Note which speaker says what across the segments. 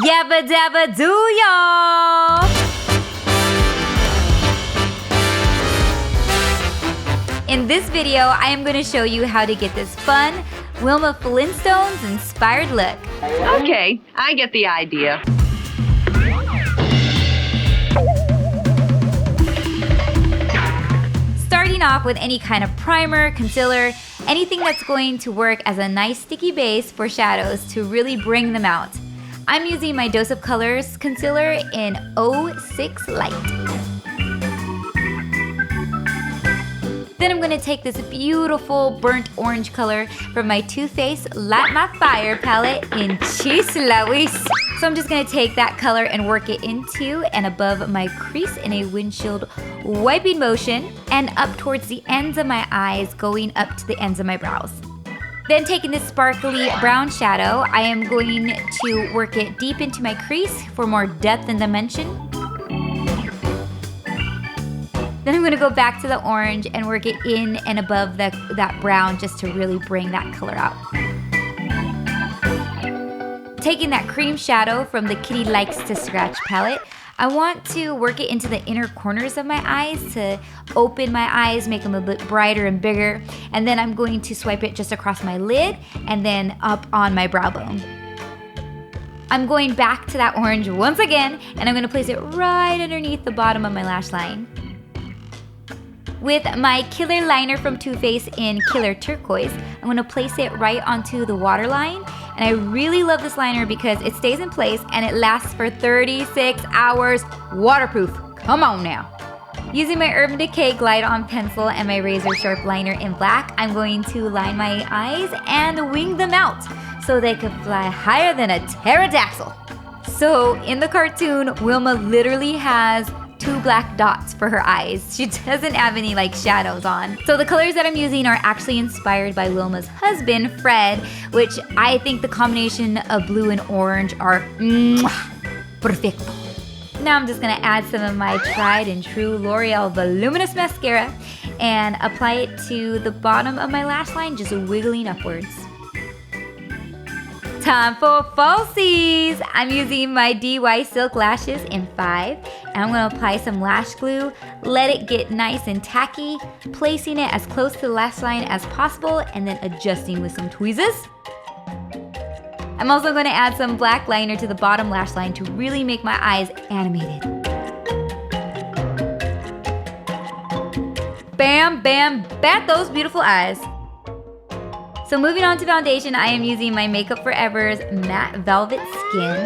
Speaker 1: Yabba Dabba Doo, y'all! In this video, I am going to show you how to get this fun Wilma Flintstones inspired look.
Speaker 2: Okay, I get the idea.
Speaker 1: Starting off with any kind of primer, concealer, anything that's going to work as a nice sticky base for shadows to really bring them out. I'm using my Dose of Colors concealer in 06 Light. Then I'm going to take this beautiful burnt orange color from my Too Faced Light My Fire palette in Cheese Louis. So I'm just going to take that color and work it into and above my crease in a windshield wiping motion and up towards the ends of my eyes, going up to the ends of my brows. Then taking this sparkly brown shadow, I am going to work it deep into my crease for more depth and dimension. Then I'm going to go back to the orange and work it in and above that brown just to really bring that color out. Taking that cream shadow from the Kitty Likes to Scratch palette, I want to work it into the inner corners of my eyes to open my eyes, make them a bit brighter and bigger. And then I'm going to swipe it just across my lid and then up on my brow bone. I'm going back to that orange once again, and I'm going to place it right underneath the bottom of my lash line. With my Killer Liner from Too Faced in Killer Turquoise, I'm going to place it right onto the waterline. And I really love this liner because it stays in place and it lasts for 36 hours, waterproof. Come on now. Using my Urban Decay Glide On pencil and my Razor Sharp liner in black, I'm going to line my eyes and wing them out so they could fly higher than a pterodactyl. So in the cartoon, Wilma literally has 2 black dots for her eyes. She doesn't have any shadows on. So the colors that I'm using are actually inspired by Wilma's husband, Fred, which I think the combination of blue and orange are perfecto. Now I'm just gonna add some of my tried and true L'Oreal Voluminous Mascara and apply it to the bottom of my lash line, just wiggling upwards. Time for falsies! I'm using my DY Silk Lashes in 5, and I'm going to apply some lash glue, let it get nice and tacky, placing it as close to the lash line as possible, and then adjusting with some tweezers. I'm also going to add some black liner to the bottom lash line to really make my eyes animated. Bam, bam, bat those beautiful eyes! So moving on to foundation, I am using my Makeup Forever's Matte Velvet Skin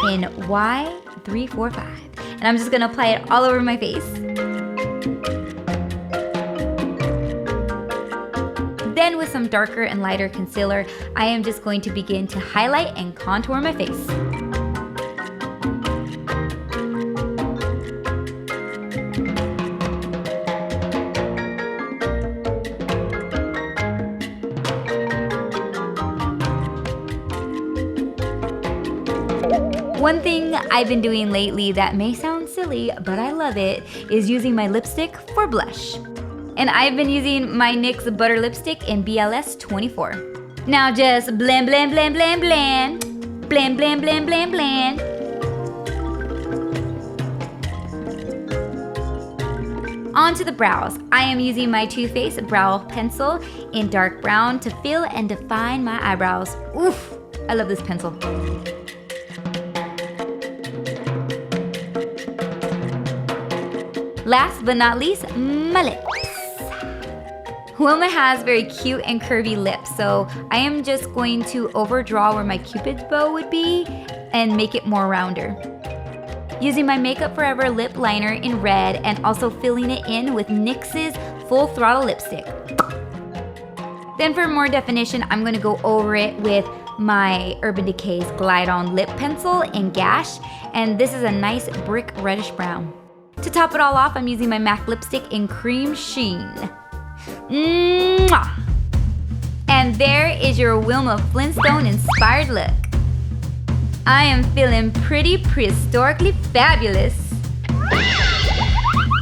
Speaker 1: in Y345. And I'm just going to apply it all over my face. Then with some darker and lighter concealer, I am just going to begin to highlight and contour my face. One thing I've been doing lately that may sound silly, but I love it, is using my lipstick for blush. And I've been using my NYX Butter Lipstick in BLS 24. Now just blend, blend, blend, blend, blend. Blend, blend, blend, blend, blend. Onto the brows. I am using my Too Faced Brow Pencil in dark brown to fill and define my eyebrows. Oof, I love this pencil. Last but not least, my lips. Wilma has very cute and curvy lips, so I am just going to overdraw where my Cupid's bow would be and make it more rounder. Using my Makeup Forever lip liner in red and also filling it in with NYX's Full Throttle lipstick. Then for more definition, I'm going to go over it with my Urban Decay's Glide On lip pencil in Gash, and this is a nice brick reddish brown. To top it all off, I'm using my MAC lipstick in Cream Sheen. Mwah! And there is your Wilma Flintstone inspired look. I am feeling pretty prehistorically fabulous.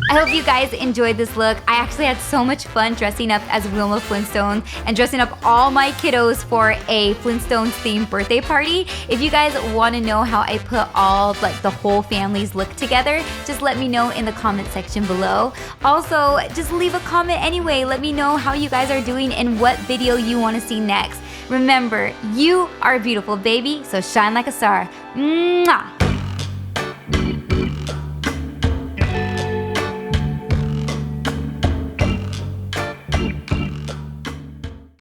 Speaker 1: I hope you guys enjoyed this look. I actually had so much fun dressing up as Wilma Flintstone and dressing up all my kiddos for a Flintstones themed birthday party. If you guys want to know how I put all like the whole family's look together, just let me know in the comment section below. Also, just leave a comment anyway. Let me know how you guys are doing and what video you want to see next. Remember, you are a beautiful baby, so shine like a star. Mwah!